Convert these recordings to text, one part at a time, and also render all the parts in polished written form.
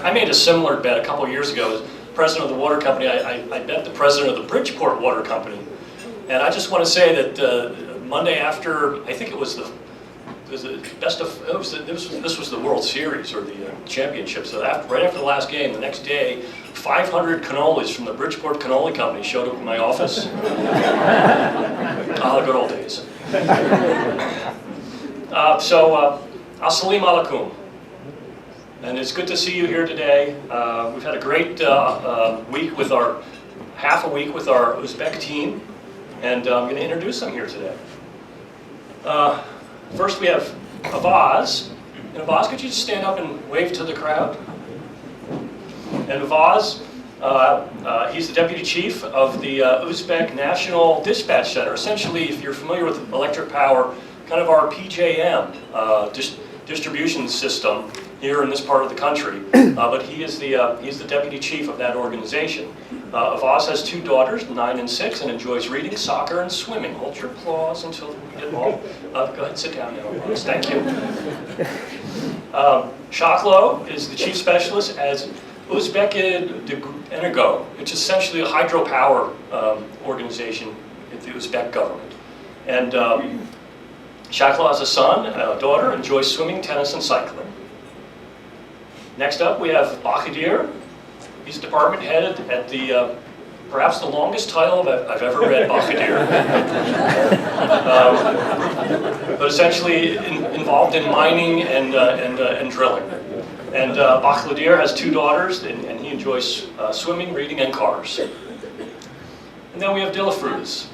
I made a similar bet a couple years ago. As president of the water company, I bet the president of the Bridgeport Water Company. And I just want to say that Monday after, I think it was the best of, this was the World Series or the championship. So right after the last game, the next day, 500 cannolis from the Bridgeport Cannoli Company showed up in my office. The good old days. As-salamu alaikum. And it's good to see you here today. We've had a great week with half a week with our Uzbek team. And I'm going to introduce them here today. First we have Avaz. And Avaz, could you just stand up and wave to the crowd? And Avaz, he's the deputy chief of the Uzbek National Dispatch Center. Essentially, if you're familiar with electric power, kind of our PJM distribution system here in this part of the country. But he's the deputy chief of that organization. Avaz has two daughters, 9 and 6, and enjoys reading, soccer, and swimming. Hold your applause until we get them all. Go ahead and sit down now, Avaz. Thank you. Shaklo is the chief specialist as Uzbek Energo, which is essentially a hydropower organization in the Uzbek government. And Shaklo has a son, a daughter, enjoys swimming, tennis, and cycling. Next up, we have Bahadir. He's department head at the, perhaps the longest title I've ever read, Bahadir. But essentially involved in mining and drilling. And Bahadir has two daughters, and he enjoys swimming, reading, and cars. And then we have Dilafruz.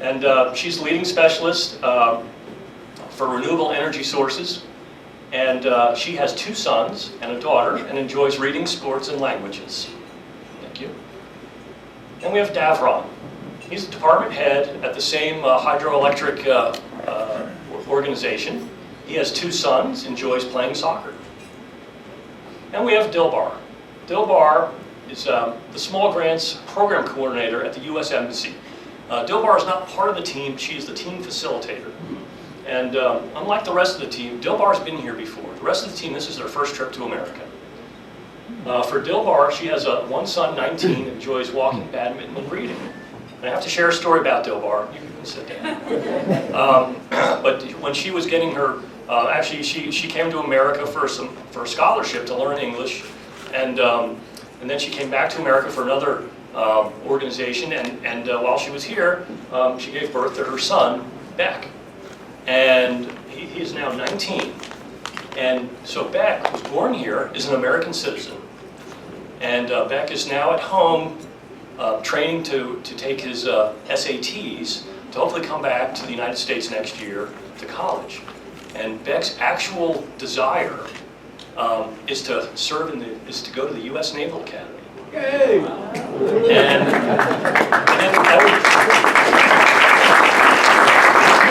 And she's the leading specialist for renewable energy sources. And she has two sons and a daughter and enjoys reading, sports, and languages. Thank you. And we have Davron. He's the department head at the same hydroelectric organization. He has two sons, enjoys playing soccer. And we have Dilbar. Dilbar is the small grants program coordinator at the U.S. Embassy. Dilbar is not part of the team, she is the team facilitator. And unlike the rest of the team, Dilbar's been here before. The rest of the team, this is their first trip to America. For Dilbar, she has one son, 19, enjoys walking, badminton, and reading. And I have to share a story about Dilbar. You can sit down. But when she was getting her, actually she came to America for a scholarship to learn English, and then she came back to America for another organization, and while she was here, she gave birth to her son, Beck. And he is now 19. And so Beck, who's born here, is an American citizen. And Beck is now at home training to take his SATs to hopefully come back to the United States next year to college. And Beck's actual desire is to go to the U.S. Naval Academy. Yay! And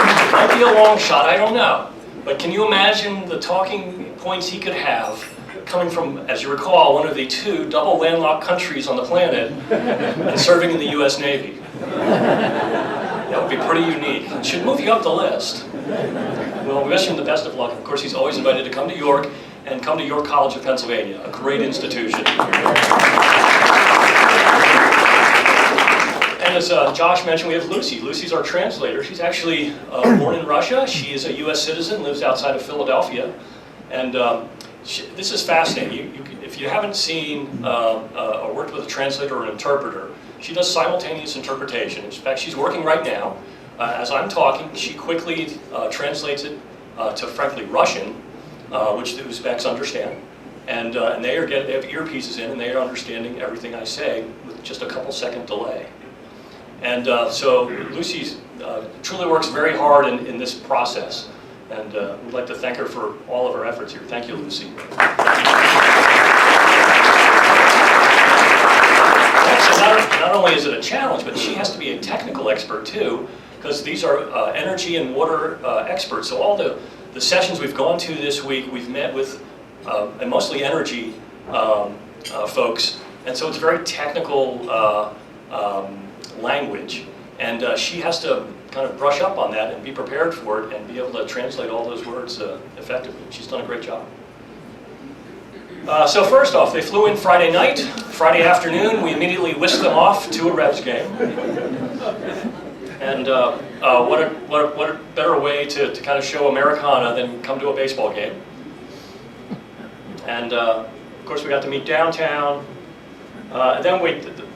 that might be a long shot, I don't know. But can you imagine the talking points he could have coming from, as you recall, one of the two double landlocked countries on the planet and serving in the U.S. Navy? That would be pretty unique. It should move you up the list. Well, we wish him the best of luck. Of course, he's always invited to come to York and come to York College of Pennsylvania, a great institution. And as Josh mentioned, we have Lucy. Lucy's our translator. She's actually born in Russia. She is a U.S. citizen, lives outside of Philadelphia. And this is fascinating. If you haven't seen or worked with a translator or an interpreter, she does simultaneous interpretation. In fact, she's working right now. As I'm talking, she quickly translates it to, frankly, Russian, which the Uzbeks understand. And they have earpieces in, and they are understanding everything I say with just a couple-second delay. And so Lucy truly works very hard in this process. And we'd like to thank her for all of her efforts here. Thank you, Lucy. Not only is it a challenge, but she has to be a technical expert too, because these are energy and water experts. So all the sessions we've gone to this week, we've met with and mostly energy folks, and so it's very technical language, and she has to kind of brush up on that and be prepared for it and be able to translate all those words effectively. She's done a great job. So first off, they flew in Friday night. Friday afternoon, we immediately whisked them off to a Revs game. And what a better way to kind of show Americana than come to a baseball game. And of course, we got to meet downtown. And then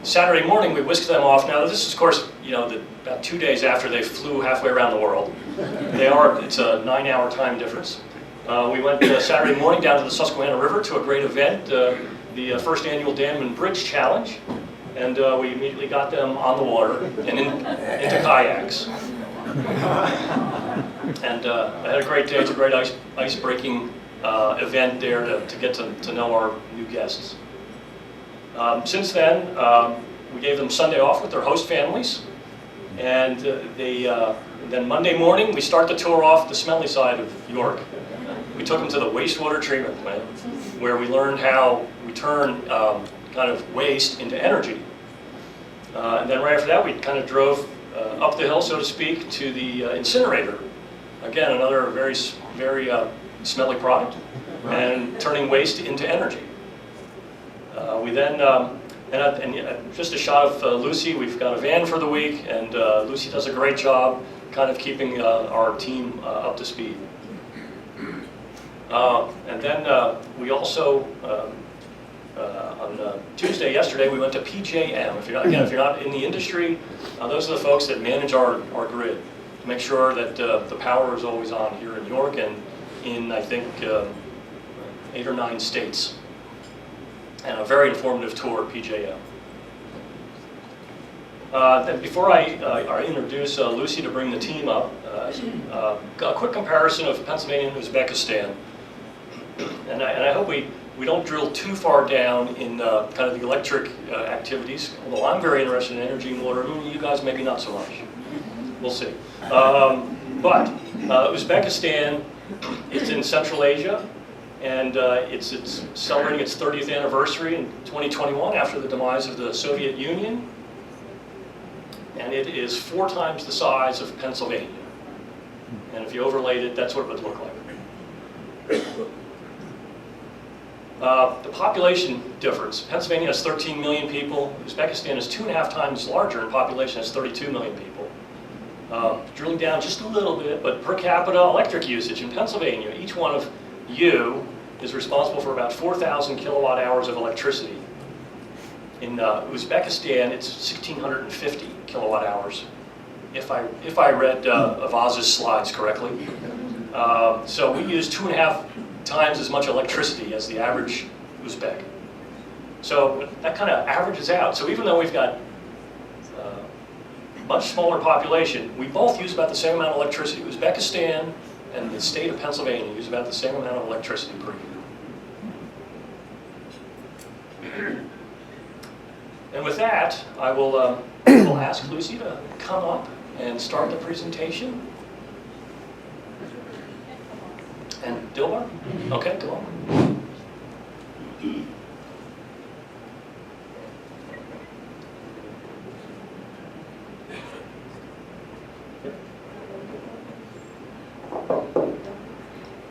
Saturday morning, we whisked them off. Now, this is, of course, you know, about 2 days after they flew halfway around the world. It's a 9-hour time difference. We went Saturday morning down to the Susquehanna River to a great event, the first annual Dam and Bridge Challenge. And we immediately got them on the water and into kayaks. And I had a great day. It's a great ice-breaking event there to get to know our new guests. Since then, we gave them Sunday off with their host families. And then Monday morning, we start the tour off the smelly side of York. We took them to the wastewater treatment plant, where we learned how we turn kind of waste into energy. And then right after that, we kind of drove up the hill, so to speak, to the incinerator. Again, another very smelly product, and turning waste into energy. We then, and just a shot of Lucy, we've got a van for the week, and Lucy does a great job kind of keeping our team up to speed. And then we also, on Tuesday, yesterday, we went to PJM. If you're not in the industry, those are the folks that manage our grid to make sure that the power is always on here in York and in, I think, 8 or 9 states. And a very informative tour at PJM. Then before I introduce Lucy to bring the team up, a quick comparison of Pennsylvania and Uzbekistan. And I hope we don't drill too far down in kind of the electric activities, although I'm very interested in energy and water. You guys maybe not so much. We'll see. But Uzbekistan is in Central Asia, and it's celebrating its 30th anniversary in 2021 after the demise of the Soviet Union. And it is 4 times the size of Pennsylvania. And if you overlaid it, that's what it would look like. The population difference. Pennsylvania has 13 million people. Uzbekistan is 2.5 times larger in population, has 32 million people. Drilling down just a little bit, but per capita electric usage in Pennsylvania, each one of you is responsible for about 4,000 kilowatt hours of electricity. In Uzbekistan, it's 1,650 kilowatt hours, if I read Avaz's slides correctly. So we use 2.5 times as much electricity as the average Uzbek. So that kind of averages out. So even though we've got a much smaller population, we both use about the same amount of electricity. Uzbekistan and the state of Pennsylvania use about the same amount of electricity per year. And with that, I will ask Lucy to come up and start the presentation. And Dilbar? Okay, go on.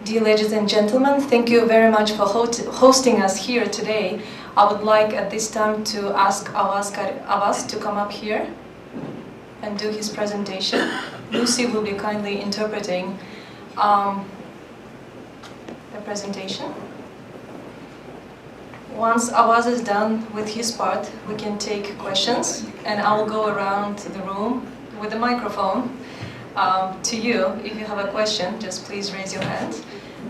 Dear ladies and gentlemen, thank you very much for hosting us here today. I would like at this time to ask Avaz to come up here and do his presentation. Lucy will be kindly interpreting the presentation. Once Avaz is done with his part, we can take questions, and I will go around the room with the microphone to you. If you have a question, just please raise your hand.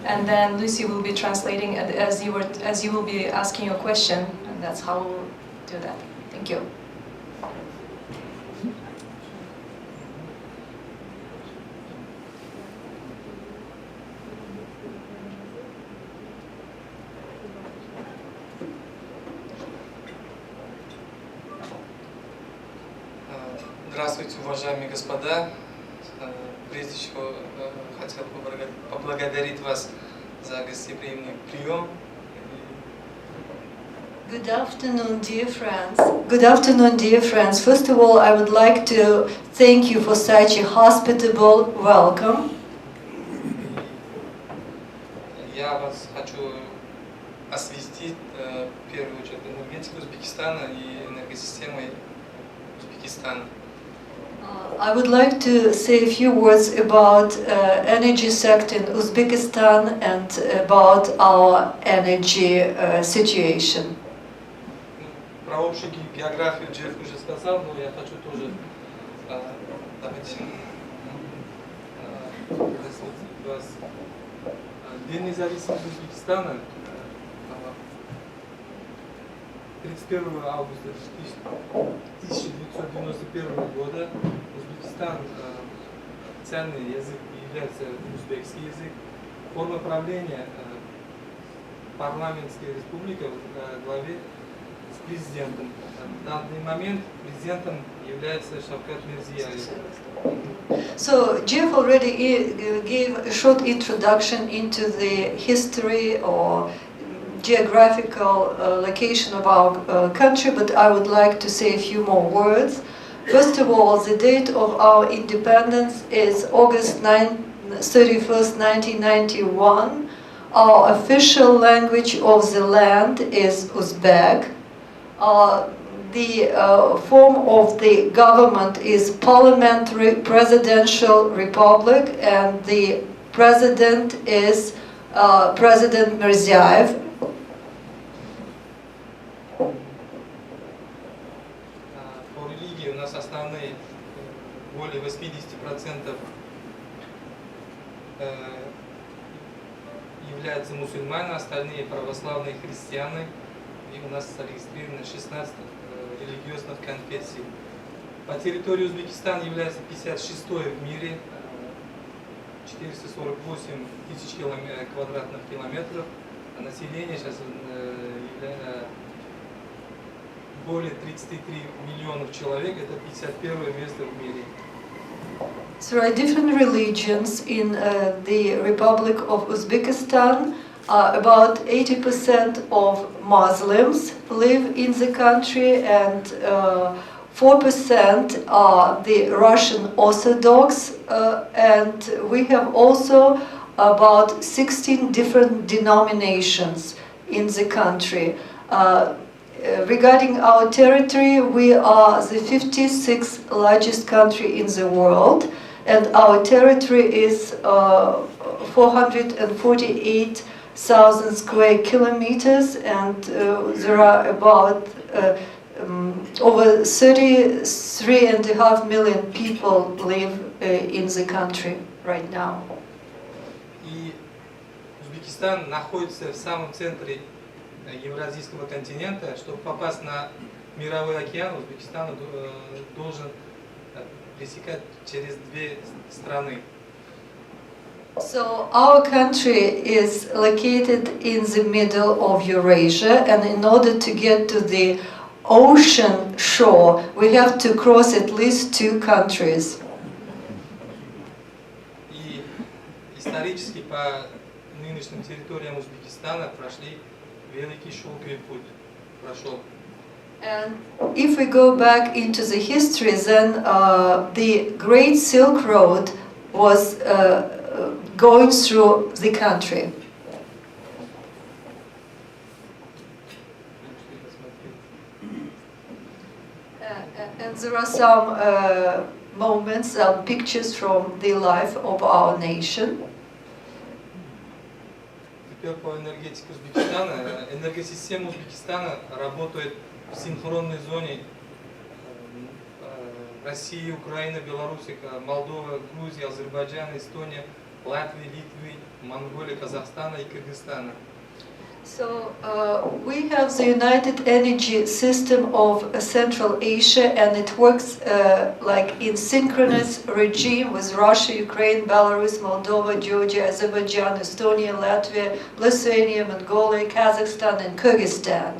And then Lucy will be translating as you will be asking your question, and that's how we'll do that. Thank you. Здравствуйте, уважаемые господа. Прежде всего, хотел поблагодарить вас за гостеприимный прием. Good afternoon, dear friends. Good afternoon, dear friends. First of all, I would like to thank you for such a hospitable welcome. Я вас хочу освестить в первую очередь энергетикой Узбекистана и энергосистемой Узбекистана. I would like to say a few words about energy sector in Uzbekistan and about our energy situation. Про общую географию Джефф уже сказал, но я хочу тоже добавить День независимости Узбекистана 31 августа 1991 года. Узбекистан официальный язык является узбекский язык. Форма правления парламентская республика в главе с президентом. На данный момент президентом является Шавкат Мирзияев. So Jeff already gave a short introduction into the history or geographical location of our country, but I would like to say a few more words. First of all, the date of our independence is August 31st, 1991. Our official language of the land is Uzbek. The form of the government is parliamentary presidential republic, and the president is President Mirziyoyev. По религии у нас основные более 80% являются мусульмане, остальные православные христиане, и у нас зарегистрировано 16 религиозных конфессий. По территории Узбекистана является 56-й в мире, 448 тысяч квадратных километров. А население сейчас более 33 миллионов человек, это 51-е место в мире. There are different religions in the Republic of Uzbekistan. About 80% of Muslims live in the country, and 4% are the Russian Orthodox, and we have also about 16 different denominations in the country. Regarding our territory, we are the 56th largest country in the world, and our territory is 448,000 square kilometers, and there are about over 33.5 million people live in the country right now. И Узбекистан находится в самом центре Евразийского континента. Чтобы попасть на мировой океан, Узбекистан должен пересекать через две страны. So our country is located in the middle of Eurasia, and in order to get to the ocean shore, we have to cross at least two countries. И исторически по нынешним территориям Узбекистана прошли Великий шелковый путь. Прошел. And if we go back into the history, then the Great Silk Road was going through the country. And there are some moments, some pictures from the life of our nation. Теперь по энергетике Узбекистана. Энергосистема Узбекистана работает в синхронной зоне России, Украины, Беларуси, Молдова, Грузия, Азербайджан, Эстония, Латвии, Литвы, Монголии, Казахстана и Кыргызстана. So we have the United Energy System of Central Asia, and it works like in synchronous regime with Russia, Ukraine, Belarus, Moldova, Georgia, Azerbaijan, Estonia, Latvia, Lithuania, Mongolia, Kazakhstan, and Kyrgyzstan.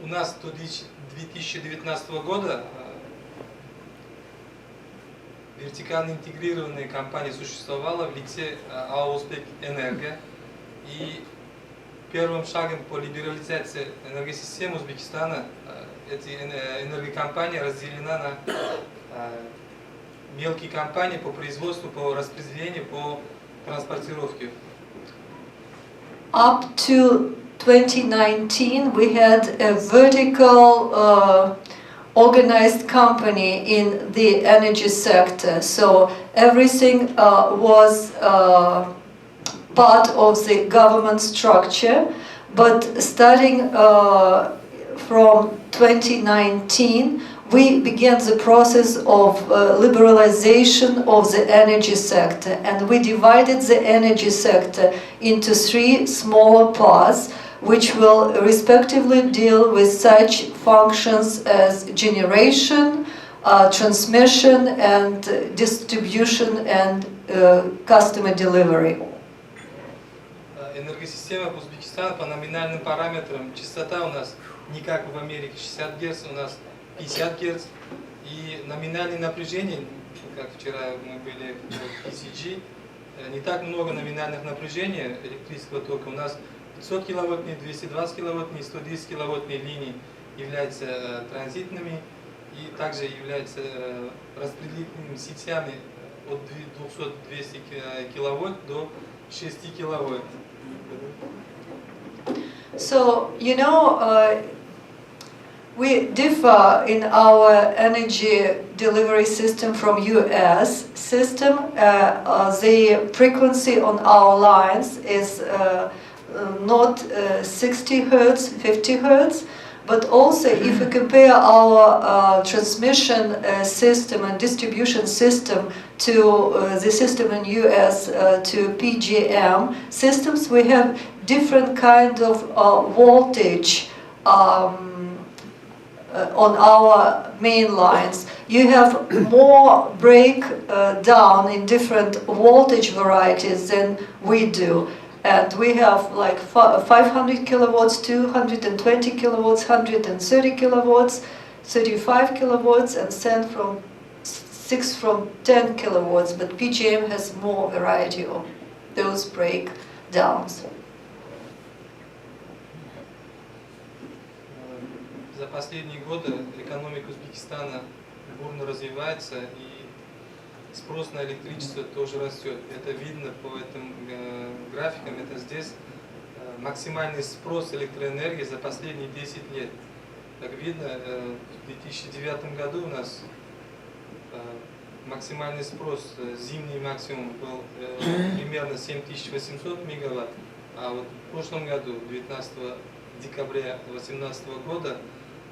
У нас до 2019 года вертикально интегрированная компания существовала в лице АО «Узбекэнерго». И первым шагом по либерализации энергосистемы Узбекистана эта энергокомпания разделена на мелкие компании по производству, по распределению, по транспортировке. Up to 2019, we had a vertical organized company in the energy sector. So everything was part of the government structure. But starting from 2019, we began the process of liberalization of the energy sector, and we divided the energy sector into 3 smaller parts, which will respectively deal with such functions as generation, transmission, and distribution and customer delivery. Энергосистема Узбекистана по номинальным параметрам, частота у нас не как в Америке 60 Гц, у нас 50 Гц, и номинальное напряжение, как вчера мы были в PCG, не так много номинальных напряжений электрического тока. У нас 500 киловаттные, 220 киловаттные, 110 киловаттные линии являются транзитными и также являются распределительными сетями от 200-200 киловатт до 6 киловатт. So, you know, we differ in our energy delivery system from US system. The frequency on our lines is not 60 Hertz, 50 Hertz, but also if we compare our transmission system and distribution system to the system in US, to PGM systems, we have different kind of voltage on our main lines. You have more breakdown in different voltage varieties than we do. And we have like 500 kilowatts, 220 kilowatts, 130 kilowatts, 35 kilowatts, and 6 from 10 kilowatts. But PGM has more variety of those breakdowns. За последние годы экономика Узбекистана бурно развивается, и спрос на электричество тоже растет. Это видно по этим графикам. Это здесь максимальный спрос электроэнергии за последние 10 лет. Как видно, в 2009 году у нас максимальный спрос, зимний максимум был примерно 7800 мегаватт, а вот в прошлом году, 19 декабря 2018 года,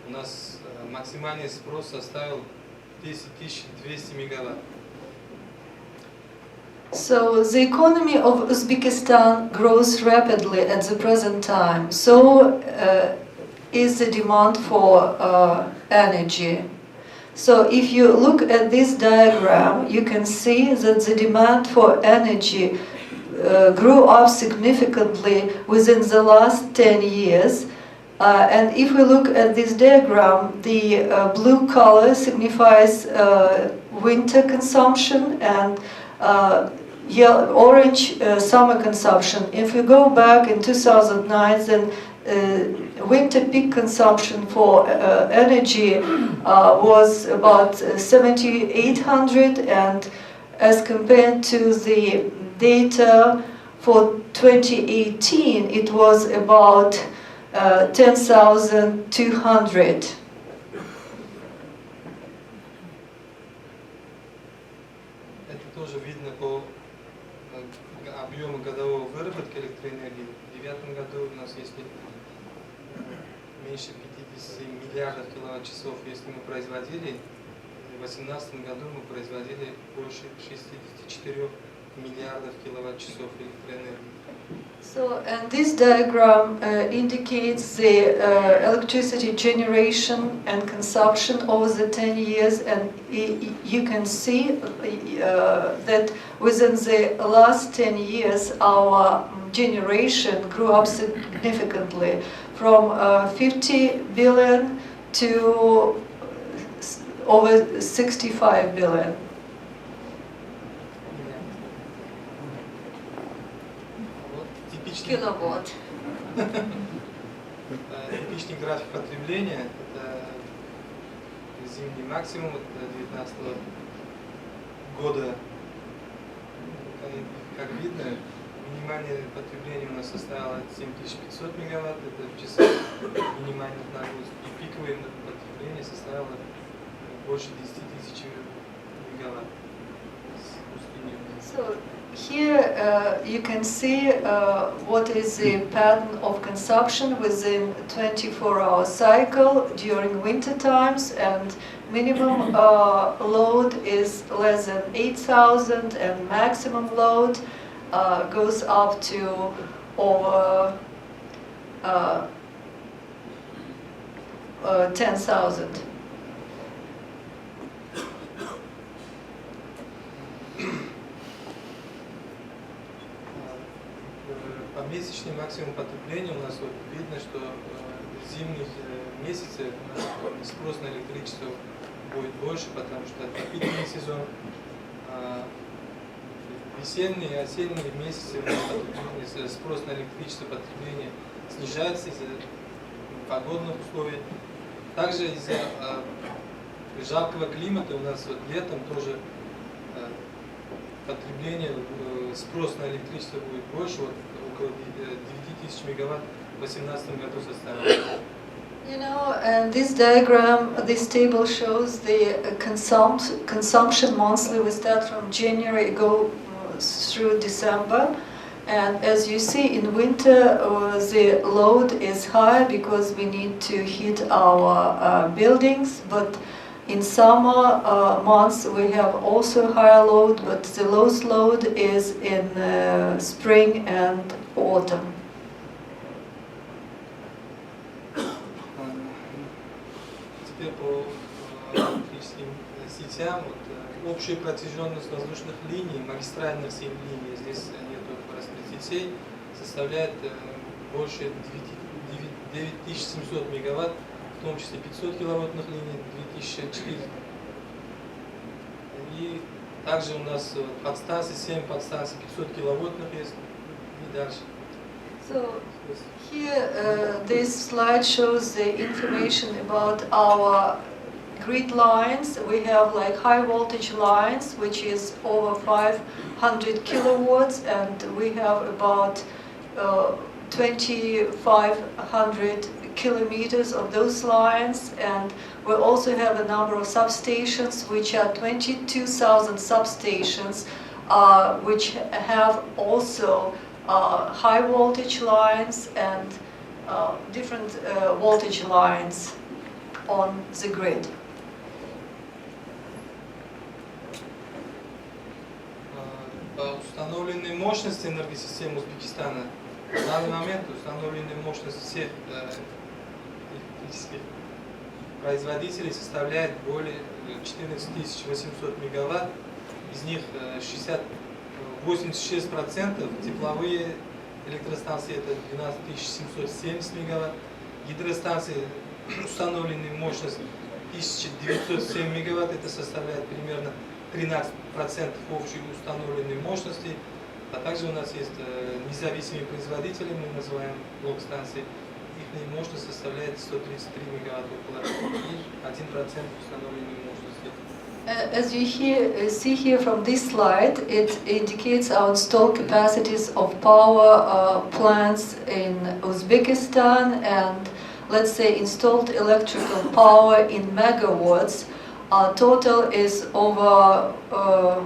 у нас максимальный спрос составил 10200 мегаватт. So the economy of Uzbekistan grows rapidly at the present time. So is the demand for energy. So if you look at this diagram, you can see that the demand for energy grew up significantly within the last 10 years. And if we look at this diagram, the blue color signifies winter consumption and orange summer consumption. If we go back in 2009, then winter peak consumption for energy was about 7,800, and as compared to the data for 2018, it was about 10,200. Это тоже видно по объему годового выработки электроэнергии. В 2009 году у нас, если меньше 50 миллиардов киловатт-часов, если мы производили, в 2018 году мы производили больше 64 миллиардов киловатт-часов электроэнергии. So, and this diagram indicates the electricity generation and consumption over the 10 years, and you can see that within the last 10 years our generation grew up significantly from 50 billion to over 65 billion. Kilowatt. Типичный график потребления, это зимний максимум 19 года, как видно, минимальное потребление у нас составило 7500 мегаватт, это в часах минимальных нагрузок, и пиковое потребление составило больше 10 тысяч мегаватт. So here you can see what is the pattern of consumption within 24-hour cycle during winter times, and minimum load is less than 8,000 and maximum load goes up to over 10,000. Месячный максимум потребления у нас вот видно, что в зимних месяцах у нас спрос на электричество будет больше, потому что отопительный сезон, весенние и осенние месяцы спрос на электричество потребление снижается из-за погодных условий. Также из-за жаркого климата у нас вот летом тоже потребление, спрос на электричество будет больше, вот около 9000 мегаватт в 2018 году составил. You know, and this diagram, this table shows the consumption monthly. We start from January, go through December, and as you see, in winter the load is high because we need to heat our buildings, but in summer months we have also higher load, but the lowest load is in spring and autumn. Теперь по электрическим сетям, вот, общая протяженность воздушных линий, магистральных линий, здесь нету распределителей сетей, составляет больше 9700 мегаватт, в том числе 500 киловаттных линий, 2004. И также у нас подстанции, 7 подстанций, 500 киловаттных есть, и дальше. So here this slide shows the information about our grid lines. We have like high voltage lines, which is over 500 kilowatts, and we have about 2500 kilometers of those lines, and we also have a number of substations, which are 22,000 substations, which have also high voltage lines and different voltage lines on the grid. По установленной мощности энергосистемы Узбекистана, в данный момент установленная мощность всех электрических производителей составляет более 14 800 мегаватт, из них 86% тепловые электростанции, это 12 770 мегаватт, гидростанции установленной мощность 1907 мегаватт, это составляет примерно 13% общей установленной мощности, а также у нас есть независимые производители, мы называем блок-станции, их мощность составляет 133 мегаватта, около 1% установленной мощности. As you see here from this slide, it indicates our installed capacities of power plants in Uzbekistan, and let's say installed electrical power in megawatts. Total is over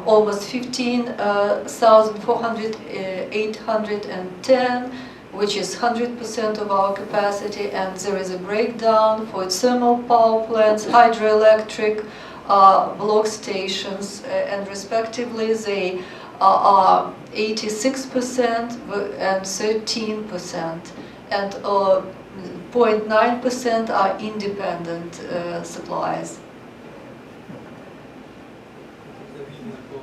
almost 15,810, which is 100% of our capacity, and there is a breakdown for thermal power plants, hydroelectric, block stations, and respectively they are 86% and 13%, and 0.9% are independent supplies. Это видно по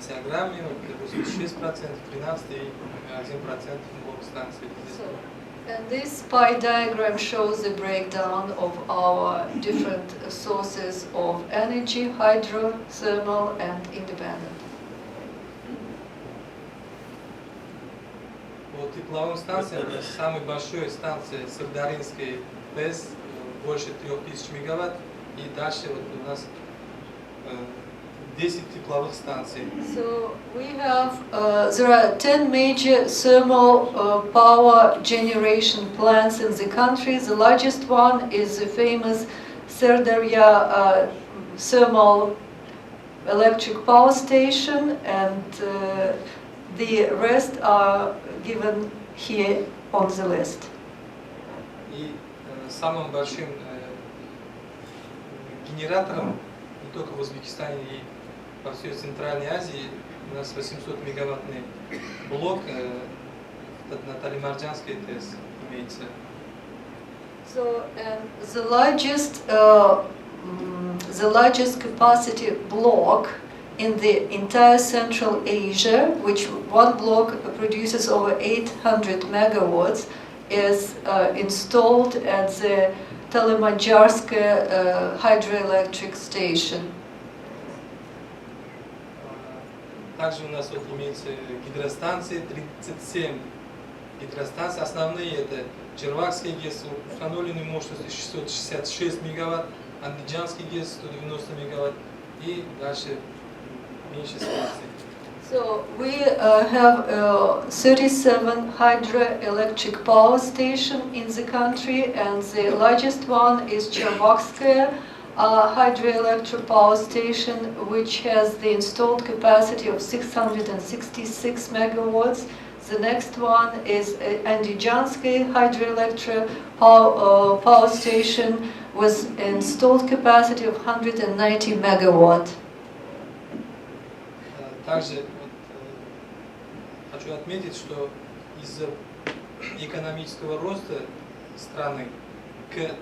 диаграмме, 86%, 13% и 1% блок станций. And this pie diagram shows the breakdown of our different sources of energy, hydro, thermal and independent. По тепловым станциям, самой большой станция Сырдаринской ТЭС, больше 3000 мегаватт, и дальше вот у нас 10 тепловых станций. So we have, there are 10 major thermal power generation plants in the country. The largest one is the famous Serdarya thermal electric power station, and the rest are given here on the list. И самым большим генератором не только в Узбекистане и по всей Центральной Азии у нас 800-мегаваттный блок на Талимарджанской ТЭС имеется. So the largest capacity block in the entire Central Asia, which one block produces over 800 megawatts, is installed at the Telemadjarskaya hydroelectric station. Также у нас вот имеется гидростанции, 37 гидростанций. Основные это Червакская ГЭС, установленной мощностью 666 мегаватт, Андижанский ГЭС 190 мегаватт и дальше меньше станций. So we have 37 hydroelectric power stations in the country, and the largest one is Chervakskaya hydroelectric power station, which has the installed capacity of 666 megawatts. The next one is Andijansky hydroelectric power station with installed capacity of 190 megawatt. Также хочу отметить, что из-за экономического роста страны к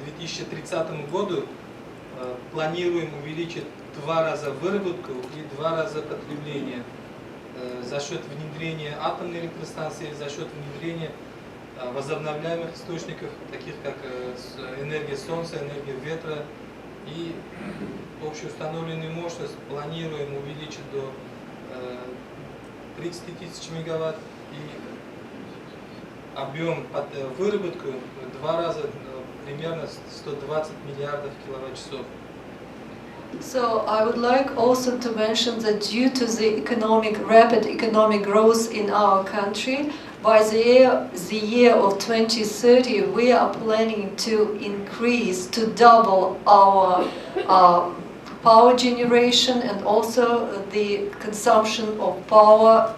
2030 году планируем увеличить в 2 раза выработку и 2 раза потребление за счет внедрения атомной электростанции, за счет внедрения возобновляемых источников, таких как энергия солнца, энергия ветра, и общеустановленную мощность планируем увеличить до 30 тысяч мегаватт и объем под выработку в 2 раза, примерно 120 миллиардов киловатт-часов. So I would like also to mention that due to the rapid economic growth in our country, by the year of 2030, we are planning to increase, to double our power generation, and also the consumption of power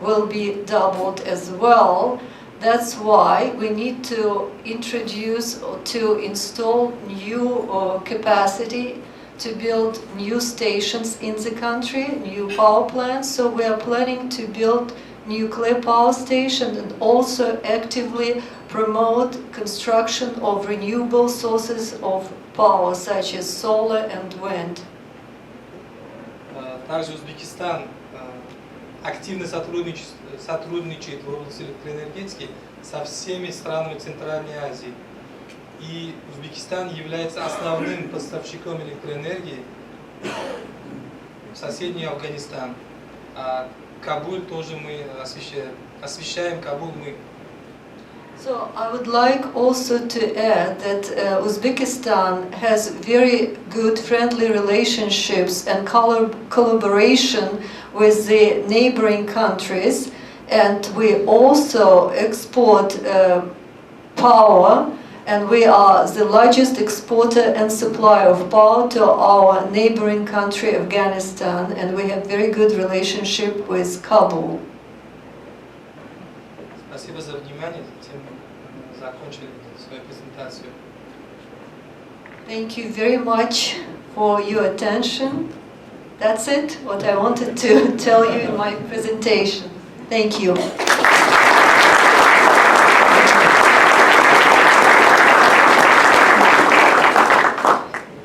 will be doubled as well. That's why we need to introduce or to install new capacity, to build new stations in the country, new power plants. So we are planning to build nuclear power stations and also actively promote construction of renewable sources of power, such as solar and wind. Также Узбекистан активно сотрудничает в области электроэнергетики со всеми странами Центральной Азии. И Узбекистан является основным поставщиком электроэнергии в соседний Афганистан. А Кабуль тоже мы освещаем Кабуль мы. So I would like also to add that Uzbekistan has very good friendly relationships and collaboration with the neighboring countries, and we also export power, and we are the largest exporter and supplier of power to our neighboring country Afghanistan, and we have very good relationship with Kabul. Спасибо за внимание. Затем закончили свою презентацию. Thank you very much for your attention. That's it, what I wanted to tell you in my presentation. Thank you.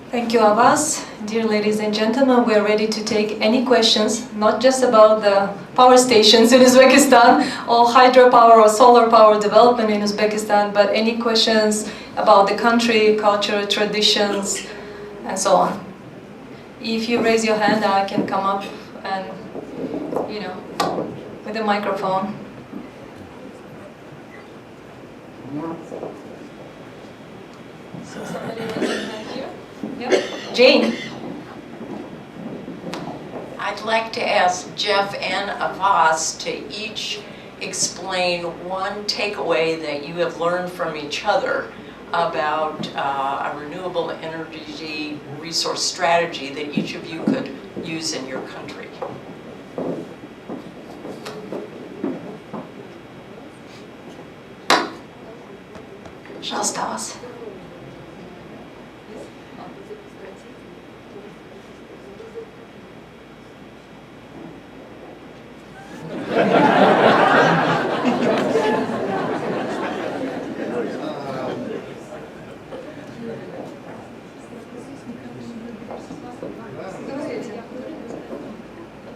Thank you, Abbas. Dear ladies and gentlemen, we are ready to take any questions, not just about the power stations in Uzbekistan or hydropower or solar power development in Uzbekistan, but any questions about the country, culture, traditions, and so on. If you raise your hand, I can come up and, with a microphone. So somebody raise their hand here. Yep. Jane. I'd like to ask Jeff and Avas to each explain one takeaway that you have learned from each other about a renewable energy resource strategy that each of you could use in your country. Пожалуйста, вас.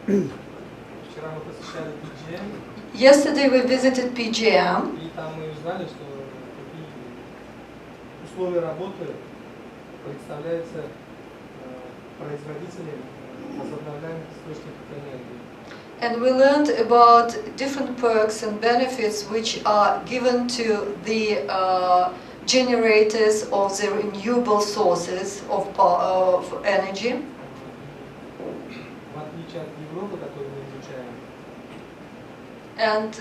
Вчера мы посещали PGM, Yesterday we visited PGM, и там мы узнали, что какие условия работы представляются производителям возобновляемых источников энергии. and we learned about different perks and benefits which are given to the generators of the renewable sources of energy. В отличие от Европы, которую мы изучаем, And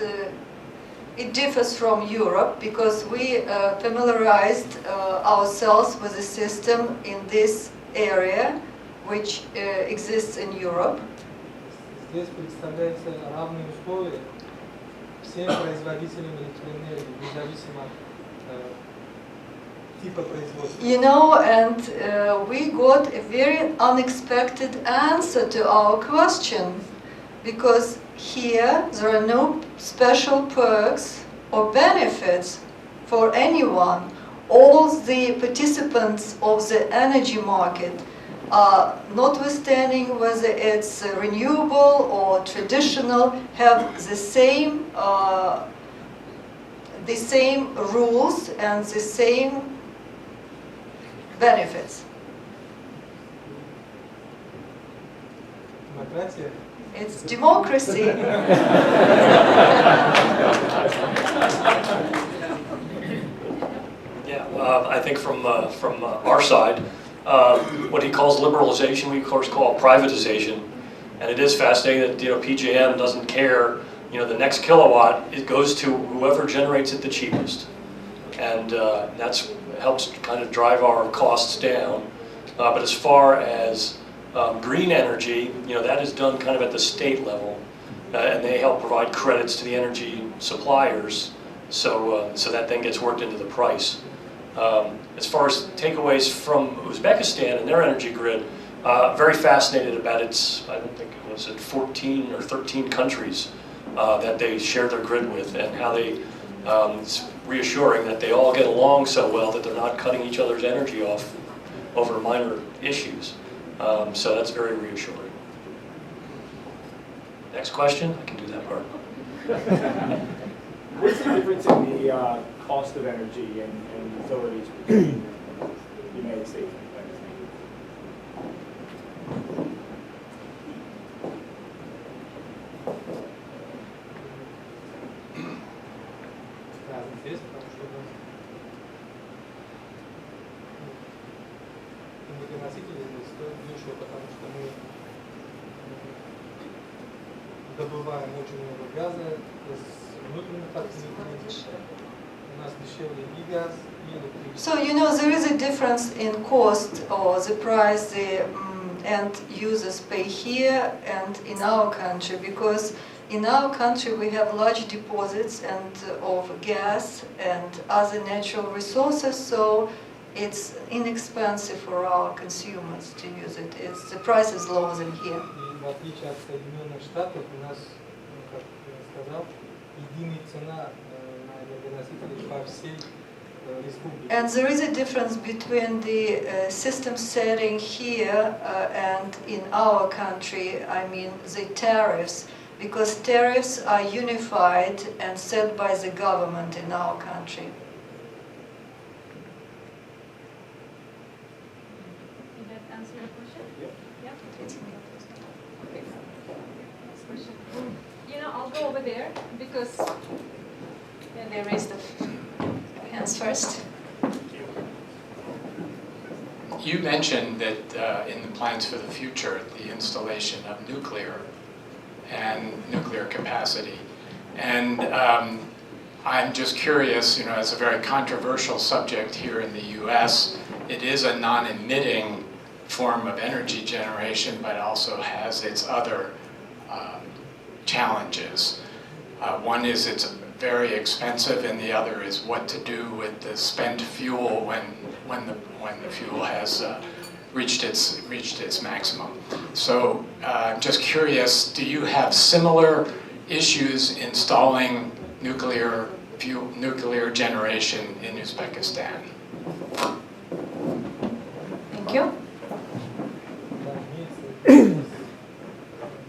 it differs from Europe because we familiarized ourselves with the system in this area which exists in Europe. здесь представляются равные условия всем производителям электроэнергии, независимо от типа производства. You know, and we got a very unexpected answer to our question because here there are no special perks or benefits for anyone. All the participants of the energy market, notwithstanding whether it's renewable or traditional, have the same rules and the same benefits. Демократия. It's democracy. Yeah, I think from our side, what he calls liberalization, we of course call privatization, and it is fascinating that PJM doesn't care. The next kilowatt, it goes to whoever generates it the cheapest, and that's helps kind of drive our costs down. But as far as green energy, that is done kind of at the state level, and they help provide credits to the energy suppliers, so that then gets worked into the price. As far as takeaways from Uzbekistan and their energy grid, very fascinated about its, I don't think it was 14 or 13 countries that they share their grid with, and how they, it's reassuring that they all get along so well that they're not cutting each other's energy off over minor issues. So that's very reassuring. Next question? I can do that part. What's the difference in the cost of energy and utilities between the United States and Да, интересно, потому что энергоносители здесь стоят дешево, потому что мы добываем очень много газа из внутренних ответвлений. У нас дешевле и газ, и электричество. So there is a difference in cost or the price the end users pay here and in our country, because in our country we have large deposits of gas and other natural resources, so it's inexpensive for our consumers to use it. The price is lower than here. И в отличие от Соединенных Штатов, у нас, как я сказал, единая цена на энергоносители по всей республике. And there is a difference between the system setting here and in our country, I mean the tariffs, because tariffs are unified and set by the government in our country. Did that answer your question? Yep. Yeah? Okay. Next question. I'll go over there because And they raise the hands first. You mentioned that in the plans for the future, the installation of nuclear and nuclear capacity. And I'm just curious, it's a very controversial subject here in the US. It is a non-emitting form of energy generation, but also has its other challenges. One is it's very expensive, and the other is what to do with the spent fuel when the fuel has reached its maximum. So I'm just curious, do you have similar issues installing nuclear generation in Uzbekistan? Thank you.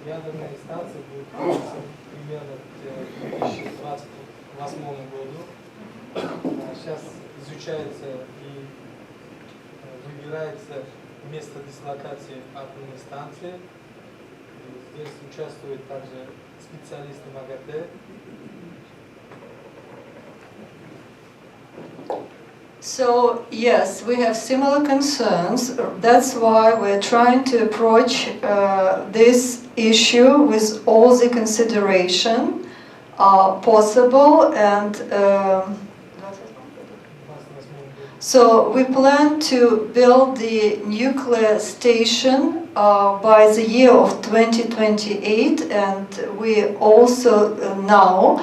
Ядерные станции будут строиться примерно к 2028 году. Сейчас изучается и выбирается место дислокации атомной станции. Здесь участвуют также специалисты МАГАТЭ. So yes, we have similar concerns. That's why we're trying to approach this issue with all the consideration possible, and so we plan to build the nuclear station by the year of 2028, and we also now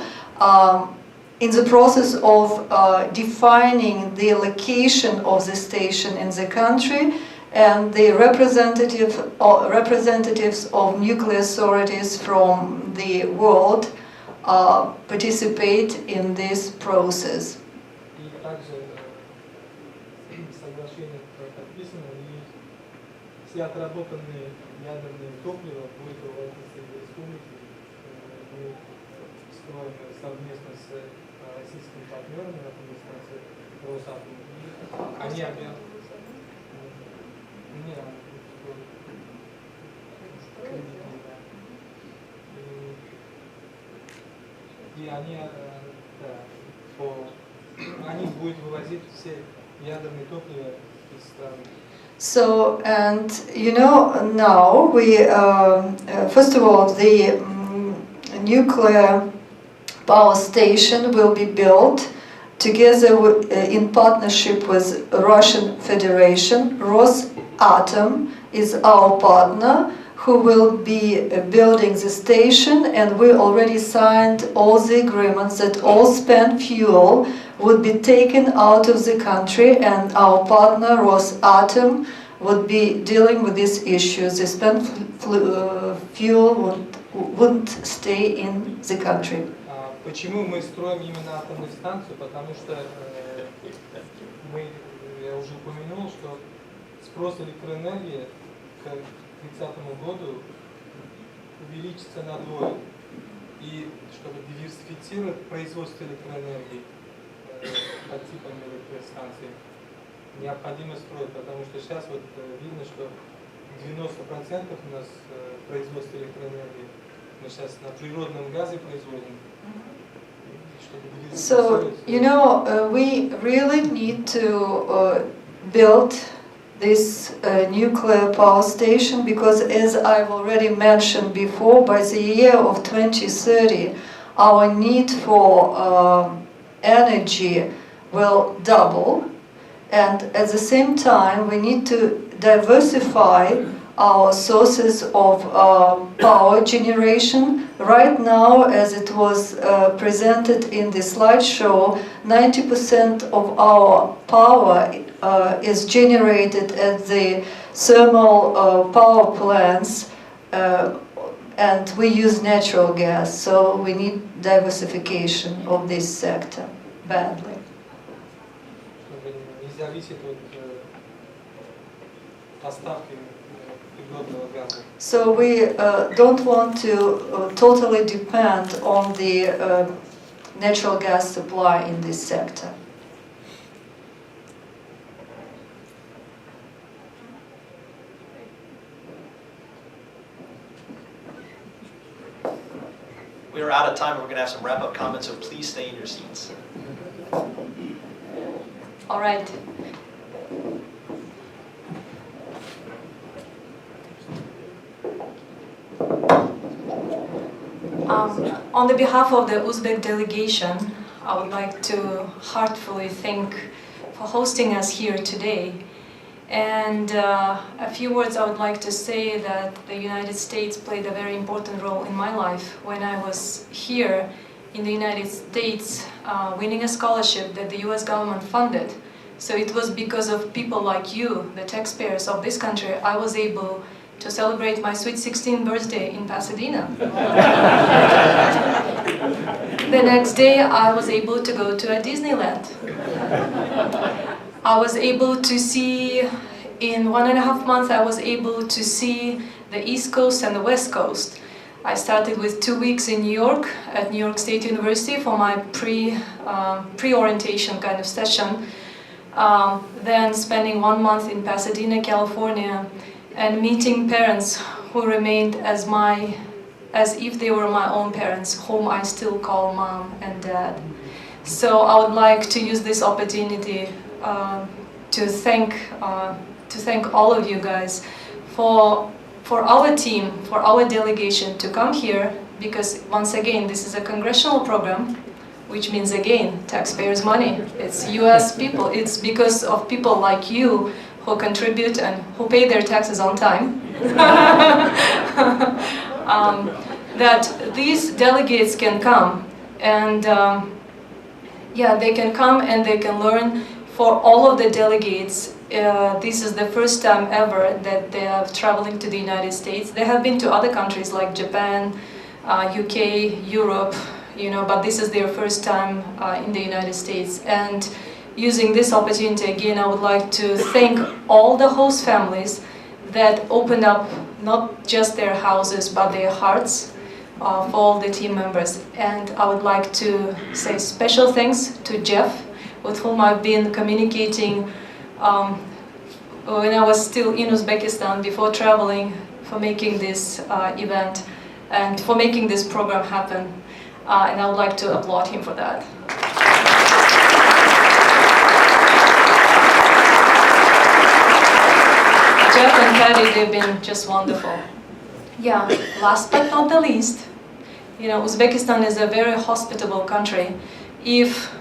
in the process of defining the location of the station in the country, and the representatives of nuclear authorities from the world participate in this process. И также соглашение подписано, и все отработанные ядерные топлива будет вывозиться из республики. Мы строим совместно с российскими партнерами атомной станции Росатом. Они они будут вывозить все ядерные топлива из страны. So, and now we, first of all, the nuclear power station will be built together in partnership with Russian Federation. Rosatom is our partner who will be building the station, and we already signed all the agreements that all spent fuel would be taken out of the country, and our partner Rosatom would be dealing with these issues. The spent fuel wouldn't stay in the country. Почему мы строим именно атомную станцию? Потому что я уже упомянул, что спрос электроэнергии к 2030 году увеличится надвое. И чтобы диверсифицировать производство электроэнергии по типам электростанций, необходимо строить, потому что сейчас видно, что 90% у нас производство электроэнергии мы сейчас на природном газе производим. So, we really need to build this nuclear power station, because, as I've already mentioned before, by the year of 2030, our need for energy will double, and at the same time, we need to diversify our sources of power generation. Right now, as it was presented in the slideshow, 90% of our power is generated at the thermal power plants, and we use natural gas, so we need diversification of this sector badly. So we don't want to totally depend on the natural gas supply in this sector. We are out of time, and we're going to have some wrap-up comments, so please stay in your seats. All right. On the behalf of the Uzbek delegation, I would like to heartfully thank for hosting us here today. And a few words I would like to say that the United States played a very important role in my life when I was here in the United States winning a scholarship that the US government funded. So it was because of people like you, the taxpayers of this country, I was able to celebrate my sweet 16th birthday in Pasadena. The next day I was able to go to a Disneyland. I was able to see, in 1.5 months, I was able to see the East Coast and the West Coast. I started with 2 weeks in New York, at New York State University for my pre-orientation kind of session. Then spending 1 month in Pasadena, California, and meeting parents who remained as if they were my own parents, whom I still call mom and dad. So I would like to use this opportunity to thank all of you guys for our team, for our delegation to come here, because once again this is a congressional program, which means again taxpayers' money. It's US people. It's because of people like you who contribute and who pay their taxes on time that these delegates can come and yeah, they can come and they can learn. For all of the delegates, this is the first time ever that they are traveling to the United States. They have been to other countries like Japan, UK, Europe, you know, but this is their first time in the United States. And using this opportunity again, I would like to thank all the host families that opened up not just their houses but their hearts for all the team members. And I would like to say special thanks to Jeff, with whom I've been communicating when I was still in Uzbekistan before traveling, for making this event and for making this program happen. And I would like to applaud him for that. Jeff and Patty, they've been just wonderful. Yeah, last but not the least, you know, Uzbekistan is a very hospitable country. If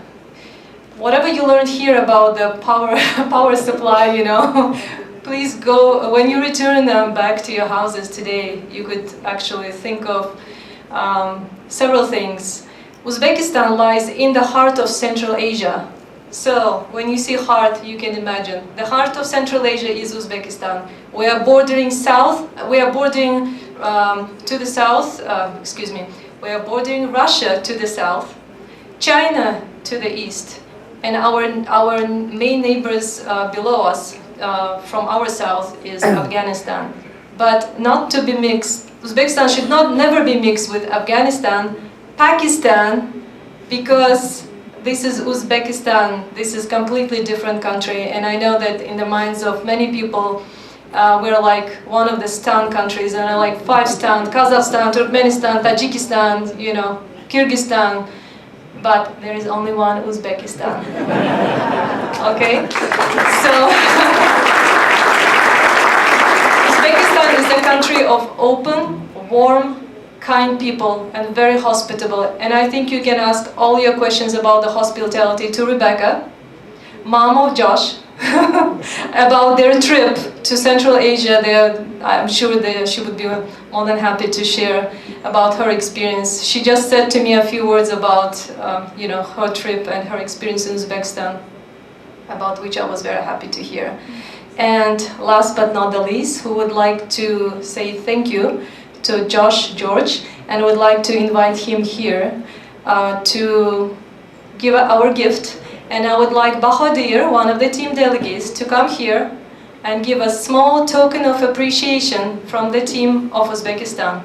whatever you learned here about the power supply, you know, please go, when you return back to your houses today, you could actually think of several things. Uzbekistan lies in the heart of Central Asia. So when you see heart, you can imagine. The heart of Central Asia is Uzbekistan. We are bordering south, we are bordering to the south, we are bordering Russia to the south, China to the east, and our main neighbors below us from our south is Afghanistan. But not to be mixed, Uzbekistan should never be mixed with Afghanistan, Pakistan, because this is Uzbekistan, this is completely different country, and I know that in the minds of many people, we're like one of the stan countries, and I like 5 stan, Kazakhstan, Turkmenistan, Tajikistan, you know, Kyrgyzstan, but there is only one Uzbekistan. Okay? So, Uzbekistan is a country of open, warm, kind people and very hospitable, and I think you can ask all your questions about the hospitality to Rebecca, mom of Josh, about their trip to Central Asia. I'm sure she would be more than happy to share about her experience. She just said to me a few words about you know, her trip and her experience in Uzbekistan, about which I was very happy to hear. And last but not the least, who would like to say thank you to Josh George, and would like to invite him here to give our gift. And I would like Bahadir, one of the team delegates, to come here and give a small token of appreciation from the team of Uzbekistan.